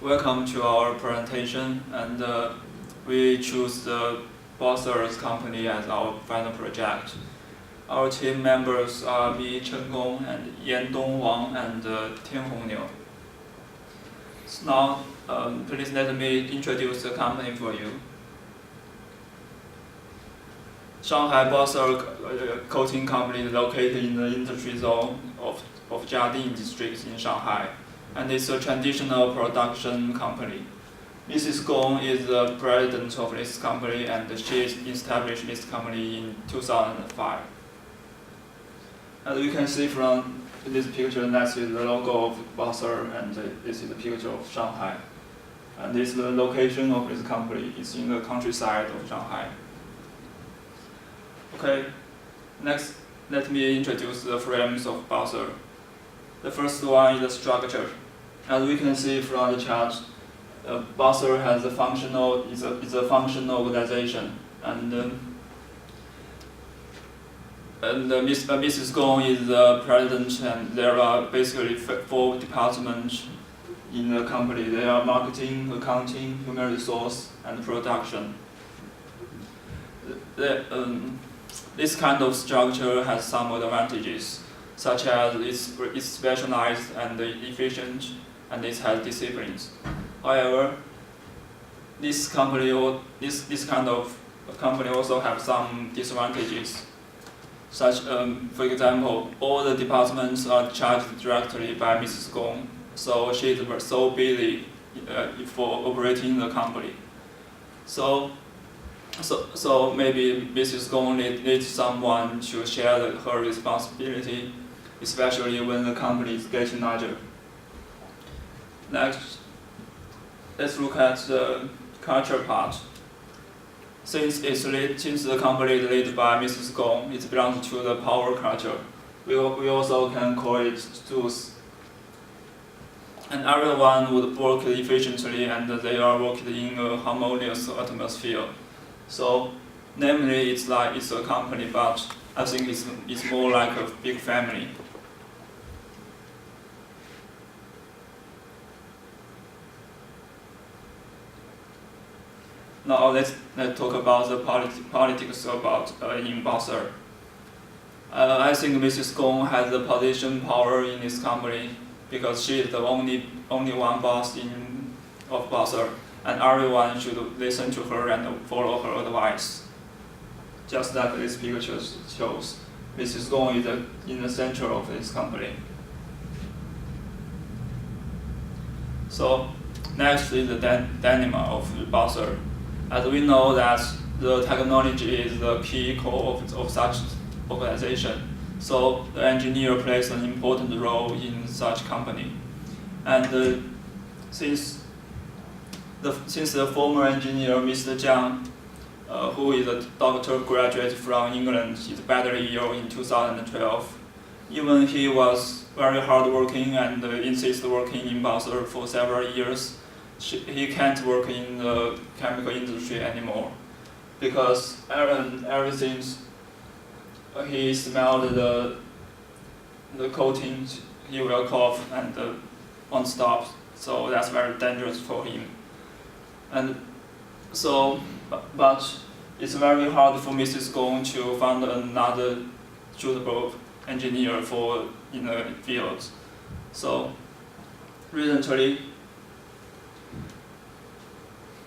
Welcome to our presentation, and we choose the Bossers company as our final project. Our team members are Mi Chenggong and Yandong Wang and Tian Hongniu. So now, please let me introduce the company for you. Shanghai Bosser Coating Company is located in the industry zone of Jiading district in Shanghai, and it's a traditional production company. Mrs. Gong is the president of this company, and she established this company in 2005. As you can see from this picture, that is the logo of Bosser, and this is the picture of Shanghai. And this is the location of this company. It's in the countryside of Shanghai. Okay, next, let me introduce the frames of Bosser. The first one is the structure. As we can see from the chart, Bosser has a functional, is a functional organization, and Mrs. Gong is the president, and there are basically 4 departments in the company. They are marketing, accounting, human resource, and production. This kind of structure has some advantages, such as it's specialized and efficient, and it has disciplines. However, this kind of company also have some disadvantages. Such, for example, all the departments are charged directly by Mrs. Gong, so she is so busy for operating the company. So maybe Mrs. Gong needs someone to share her responsibility, especially when the company is getting larger. Next, let's look at the culture part. Since the company is led by Mrs. Gong, it belongs to the power culture. We also can call it Zeus. And everyone would work efficiently, and they are working in a harmonious atmosphere. So, namely, it's a company, but I think it's more like a big family. Now let's talk about the politics in Bosser. I think Mrs. Gong has the position power in this company because she is the only one boss of Bosser, and everyone should listen to her and follow her advice. Just like this picture shows, Mrs. Gong is in the center of this company. So next is the dynamo of Bosser. As we know that the technology is the key core of such organization, so the engineer plays an important role in such company. And since the former engineer, Mr. Jiang, who is a doctor graduate from England, is badly ill in 2012. Even he was very hardworking and insisted working in Bosser for several years, he can't work in the chemical industry anymore because ever since he smelled the coatings, he will cough and won't stop. So that's very dangerous for him. And so, but it's very hard for Mrs. Gong to find another suitable engineer in the field. So recently,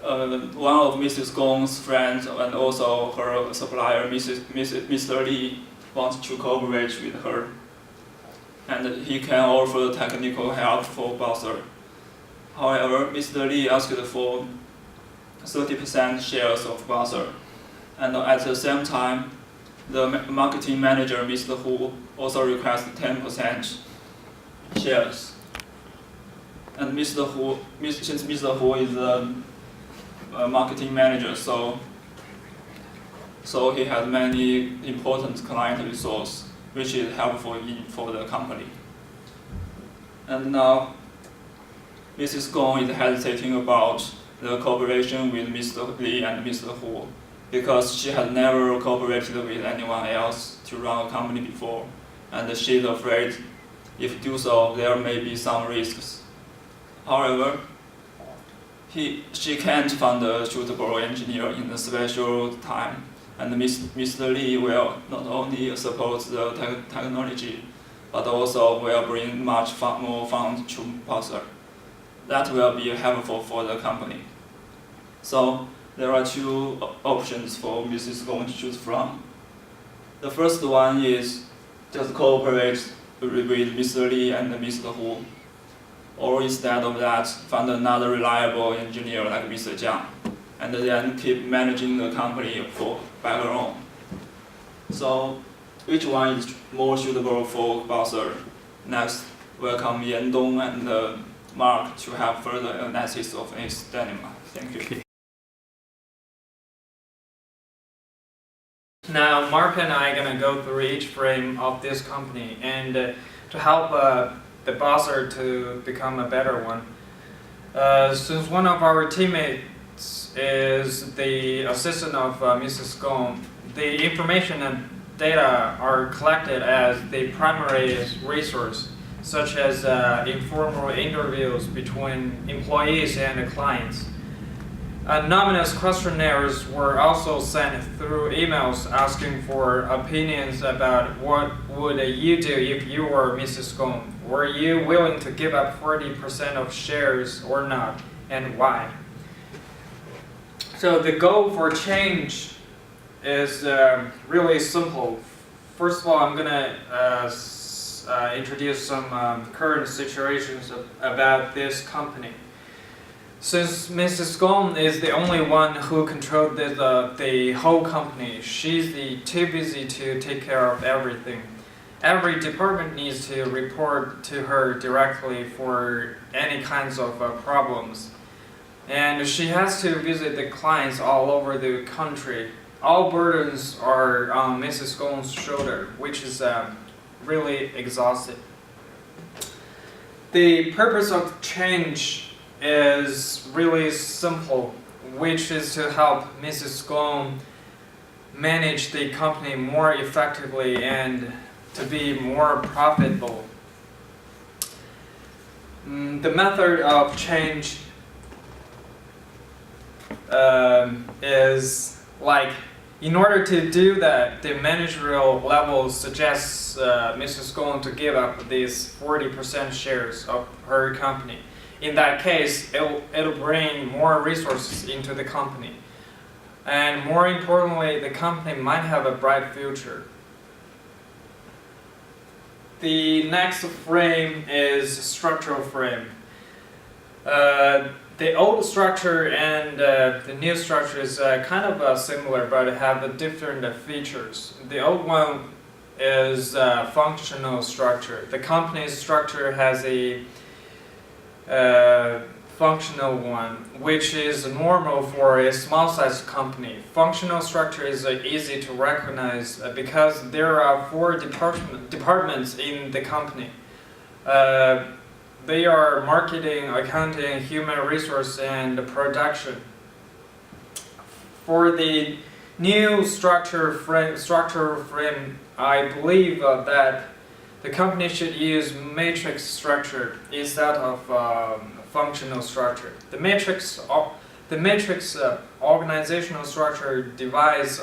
one of Mrs. Gong's friends and also her supplier, Mr. Li, wants to cooperate with her, and he can offer technical help for Bosser. However, Mr. Li asked for 30% shares of Bosser, and at the same time, the marketing manager, Mr. Hu, also requested 10% shares. And since Mr. Hu is the marketing manager, so he has many important client resources, which is helpful for the company. And now, Mrs. Gong is hesitating about the cooperation with Mr. Li and Mr. Hu because she has never cooperated with anyone else to run a company before, and she is afraid if do so, there may be some risks. However, she can't find a suitable engineer in a special time, and Mr. Lee will not only support the technology, but also will bring much more funds to Parser. That will be helpful for the company. So there are two options for Mrs. Gong to choose from. The first one is just cooperate with Mr. Lee and Mr. Hu, or instead of that, find another reliable engineer like Mr. Jiang, and then keep managing the company by her own. So which one is more suitable for Parser? Next, welcome Yan Dong and Mark to have further analysis of Dynima. Thank you. Okay. Now, Mark and I are going to go through each frame of this company and to help the Parser to become a better one. Since one of our teammates is the assistant of Mrs. Gong, the information and data are collected as the primary resource, such as informal interviews between employees and clients. Anonymous questionnaires were also sent through emails asking for opinions about what would you do if you were Mrs. Gong. Were you willing to give up 40% of shares or not, and why? So the goal for change is really simple. First of all, I'm going to introduce some current situations about this company. Since Mrs. Gong is the only one who controlled the whole company, she's too busy to take care of everything. Every department needs to report to her directly for any kinds of problems. And she has to visit the clients all over the country. All burdens are on Mrs. Gong's shoulder, which is really exhausting. The purpose of change is really simple, which is to help Mrs. Gong manage the company more effectively and to be more profitable. The method of change is like, in order to do that, the managerial level suggests Mrs. Gong to give up these 40% shares of her company. In that case, it'll bring more resources into the company. And more importantly, the company might have a bright future. The next frame is structural frame. The old structure and the new structure is kind of similar, but have different features. The old one is functional structure. The company's structure has a functional one, which is normal for a small-sized company. Functional structure is easy to recognize because there are 4 departments in the company. They are marketing, accounting, human resource, and production. For the new structural frame, I believe that the company should use matrix structure instead of functional structure. The matrix organizational structure divides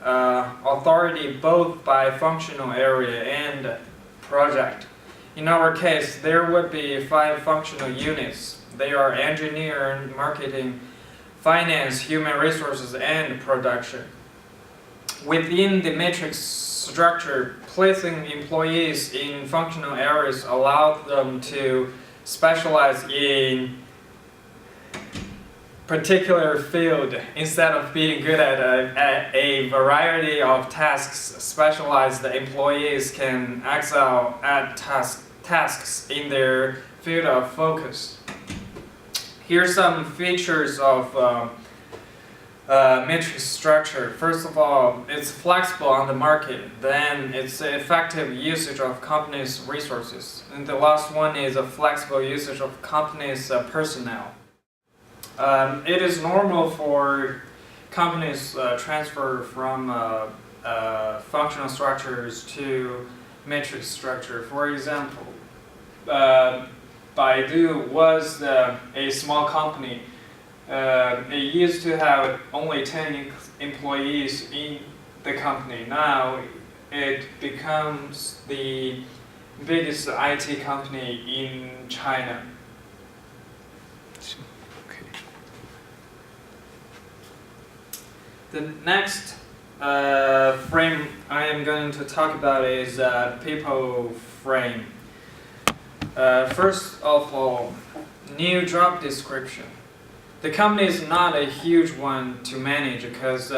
authority both by functional area and project. In our case, there would be 5 functional units. They are engineering, marketing, finance, human resources, and production. Within the matrix structure, placing employees in functional areas allows them to specialize in particular field instead of being good at a variety of tasks. Specialized employees can excel at tasks in their field of focus. Here's some features of matrix structure. First of all, it's flexible on the market. Then it's effective usage of company's resources. And the last one is a flexible usage of company's personnel. It is normal for companies transfer from functional structures to matrix structure. For example, Baidu was a small company It used to have only 10 employees in the company. Now it becomes the biggest IT company in China. Okay. The next frame I am going to talk about is people frame. First of all, new job description. The company is not a huge one to manage because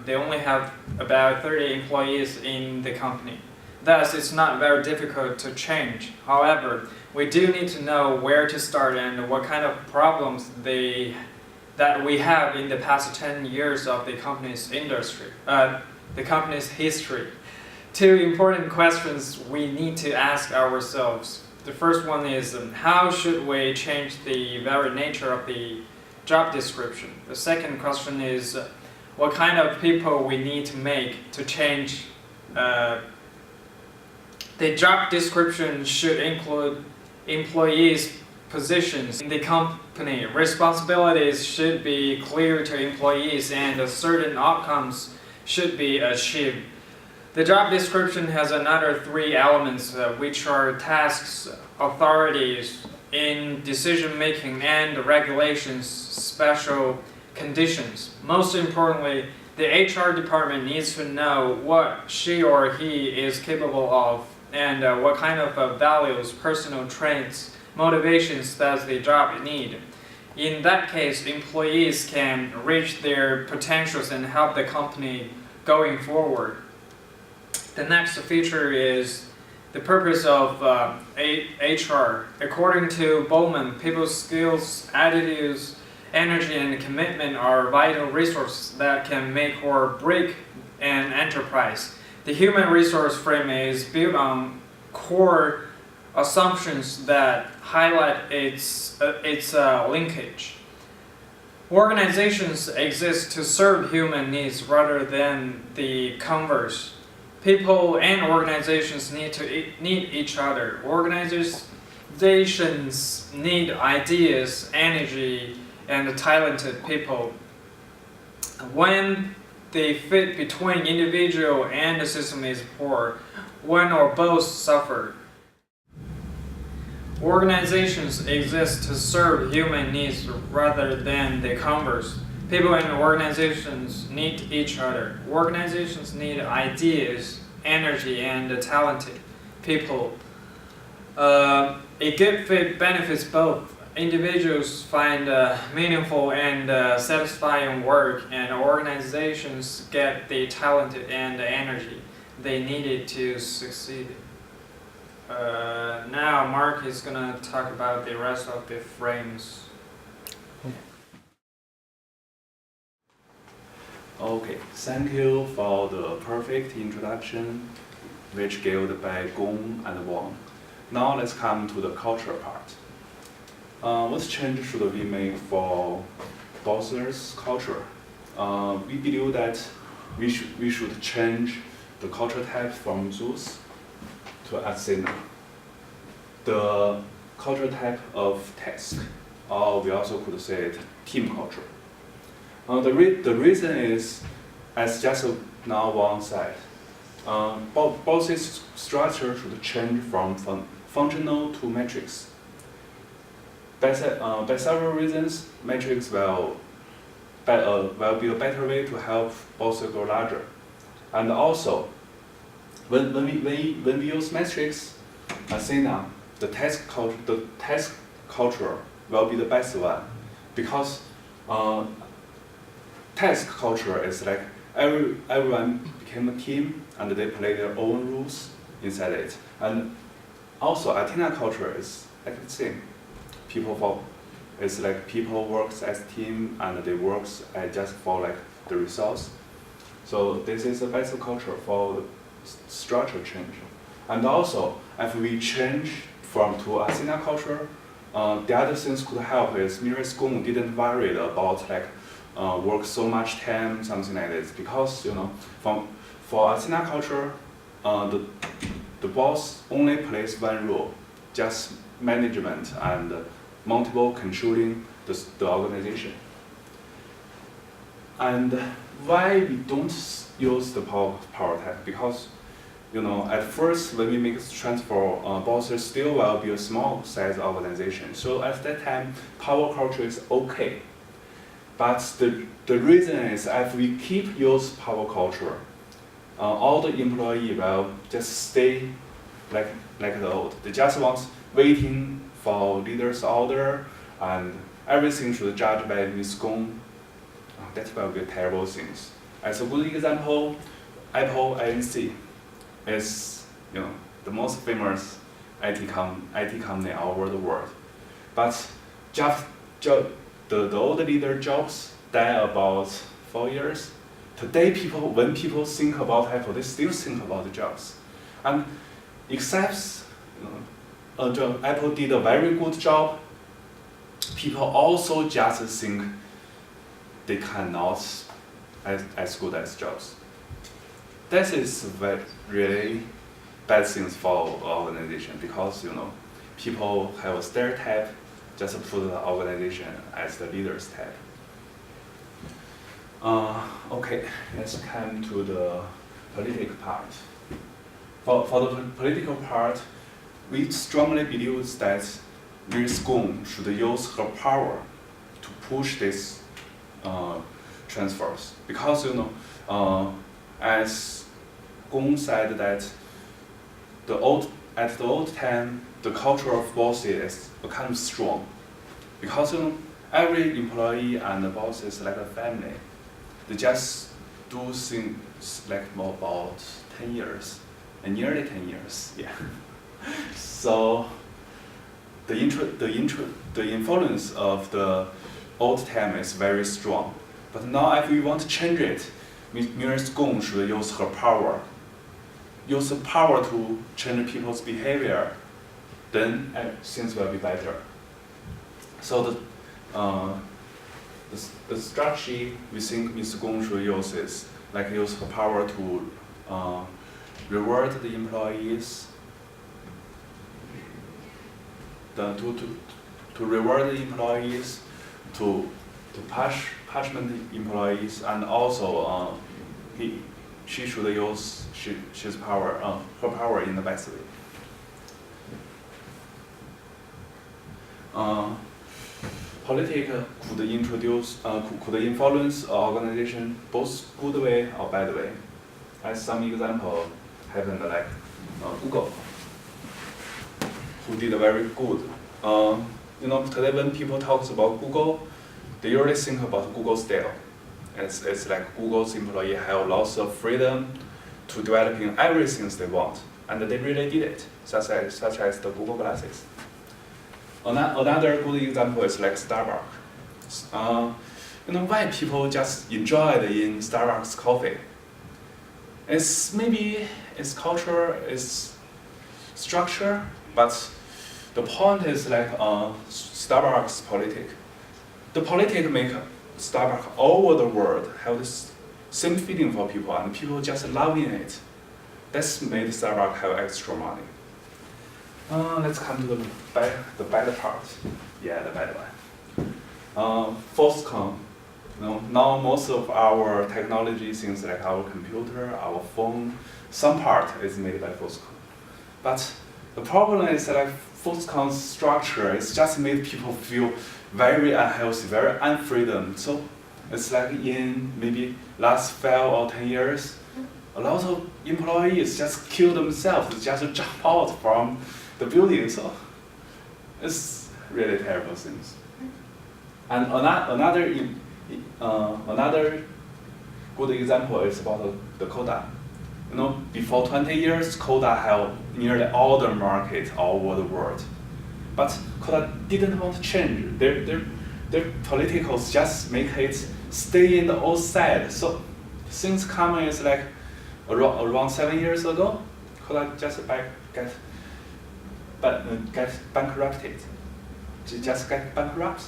they only have about 30 employees in the company. Thus, it's not very difficult to change. However, we do need to know where to start and what kind of problems that we have in the past 10 years of the company's the company's history. Two important questions we need to ask ourselves. The first one is how should we change the very nature of the job description? The second question is what kind of people we need to make to change. The job description should include employees' positions in the company. Responsibilities should be clear to employees and certain outcomes should be achieved. The job description has another 3 elements which are tasks, authorities in decision making and regulations, special conditions. Most importantly, the HR department needs to know what she or he is capable of and what kind of values, personal traits, motivations does the job need. In that case, employees can reach their potentials and help the company going forward. The next feature is the purpose of HR. According to Bowman, people's skills, attitudes, energy, and commitment are vital resources that can make or break an enterprise. The human resource frame is built on core assumptions that highlight its linkage. Organizations exist to serve human needs rather than the converse. People and organizations need each other. Organizations need ideas, energy, and talented people. When the fit between individual and the system is poor, one or both suffer. Organizations exist to serve human needs rather than the converse. People and organizations need each other. Organizations need ideas, energy, and talented people. A good fit benefits both. Individuals find meaningful and satisfying work, and organizations get the talent and the energy they needed to succeed. Now Mark is going to talk about the rest of the frames. Okay, thank you for the perfect introduction, which given by Gong and Wang. Now let's come to the culture part. What change should we make for Boss's culture? We believe that we should change the culture type from Zeus to Athena. The culture type of task, or we also could say it team culture. The reason is, as just now Wang said, Boss's structure should change from functional to matrix. By several reasons, matrix will be a better way to help Boss grow larger. And also, when we use matrix, Athena, the task culture will be the best one, because task culture is like everyone became a team and they play their own rules inside it. And also Athena culture is like the same. It's like people works as team and they works just for like the results. So this is the best culture for the structure change. And also, if we change to Athena culture, the other things could help is Miras Gong didn't worry about like work so much time, something like this, because for Athena culture, the boss only plays one role, just management and multiple controlling the organization. And why we don't use the power tag? Because at first when we make this transfer, Bossy still will be a small size organization. So at that time, power culture is okay. But the reason is if we keep use power culture, all the employee will just stay like the old. They just want waiting for leader's order and everything should judge by Ms. Gong. That will be terrible things. As a good example, Apple Inc. is the most famous IT company all over the world. But the old leader Jobs died about 4 years. Today, when people think about Apple, they still think about the Jobs. And except Apple did a very good job, people also just think they cannot as good as Jobs. This is really bad things for organization because people have a stereotype, just put the organization as the leader's type. Okay, let's come to the political part. For the political part, we strongly believe that Ms. Gong should use her power to push these transfers because as Gong said that at the old time the culture of Bossy is kind of strong because every employee and the boss is like a family. They just do things like about 10 years, and nearly 10 years, yeah. So the influence of the old time is very strong. But now if we want to change it, Ms. Gong should use her power. Use the power to change people's behavior, then things will be better. So the strategy we think Ms. Gong should use is use her power to reward the employees, to reward the employees, to punishment the employees, and also she should use her power in the best way. Politics could influence an organization both good way or bad way. As some example happened like Google, who did very good. Today when people talk about Google, they usually think about Google style. It's like Google's employees have lots of freedom to developing everything they want, and they really did it, such as the Google Glasses. Another good example is like Starbucks. Why people just enjoy in Starbucks coffee? It's maybe its culture, its structure, but the point is like Starbucks politics. The politics make Starbucks all over the world have this same feeling for people, and people just loving it. That's made Starbucks have extra money. Let's come to the bad part. Yeah, the bad one. Foxconn. Now most of our technology, things like our computer, our phone, some part is made by Foxconn. But the problem is that Foxconn's structure is just made people feel very unhealthy, very unfreedom. So it's like in maybe last 5 or 10 years, a lot of employees just kill themselves, just jump out from the building. So it's really terrible things. And another good example is about the Kodak. Before 20 years, Kodak held nearly all the market all over the world. But Kodak didn't want to change. Their politicals just make it stay in the old side. So since coming is like around 7 years ago, Kodak just get bankrupted. Just get bankrupt.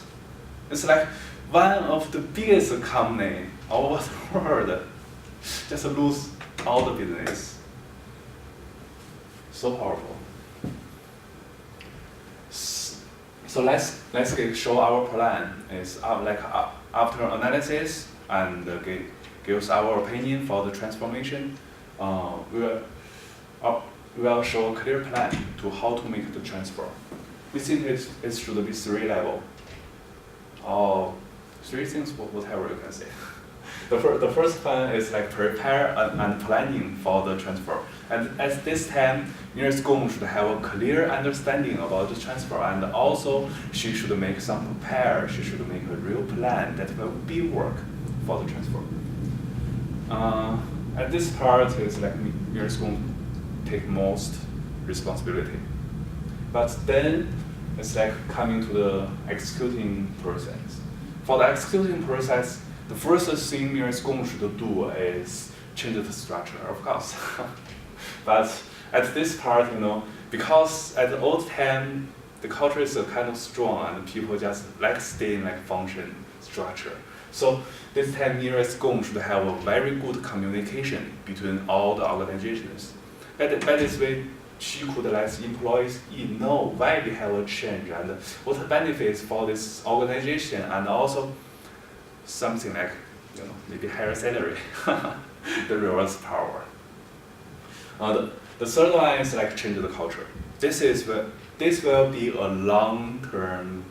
It's like one of the biggest company all over the world just lose all the business. So powerful. So let's show our plan. Is after analysis, and gives our opinion for the transformation. We will show a clear plan to how to make the transfer. We think it should be 3 levels. Or 3 things, whatever you can say. The first plan is like prepare and planning for the transfer. And at this time, Nurse Gong should have a clear understanding about the transfer, and also she should make some prepare. She should make a real plan that will be work for the transfer. And this part is like Nurse Gong take most responsibility. But then it's like coming to the executing process. For the executing process, the first thing Nurse Gong should do is change the structure, of course. But at this part, because at the old time, the culture is kind of strong and people just like stay in like function structure. So this time Nurse Gong should have a very good communication between all the organizations. By this way, she could let employees know why we have a change and what benefits for this organization, and also something like maybe higher salary, the reverse power. The third one is like change the culture. This will be a long-term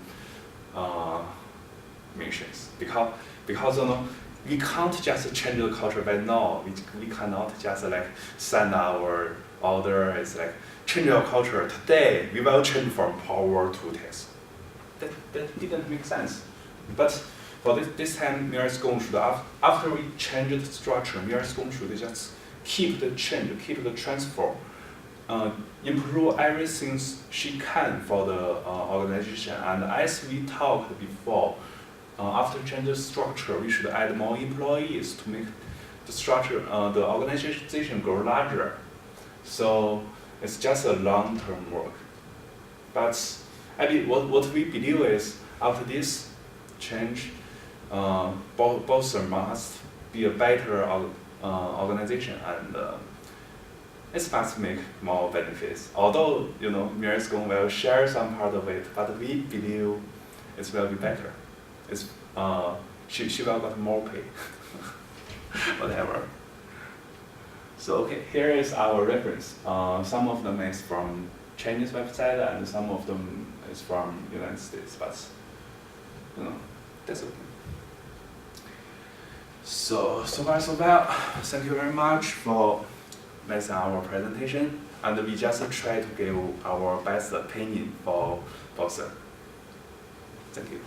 missions because we can't just change the culture by now. We cannot just like send our order. It's like change our culture today. We will change from power to tax. That didn't make sense. But for this time, Nurse Gong should, after we change the structure, Nurse Gong should just keep the change, keep the transfer, improve everything she can for the organization. And as we talked before, after change the structure, we should add more employees to make the structure, the organization grow larger. So it's just a long-term work. But I mean, what we believe is after this change, Bossur must be a better organization, and it must make more benefits. Although Nurse Gong will share some part of it, but we believe it will be better. She will get more pay, whatever. So okay, here is our reference. Some of them is from Chinese website, and some of them is from United States. But that's okay. So far so well. Thank you very much for listening our presentation, and we just try to give our best opinion for Bossur. Thank you.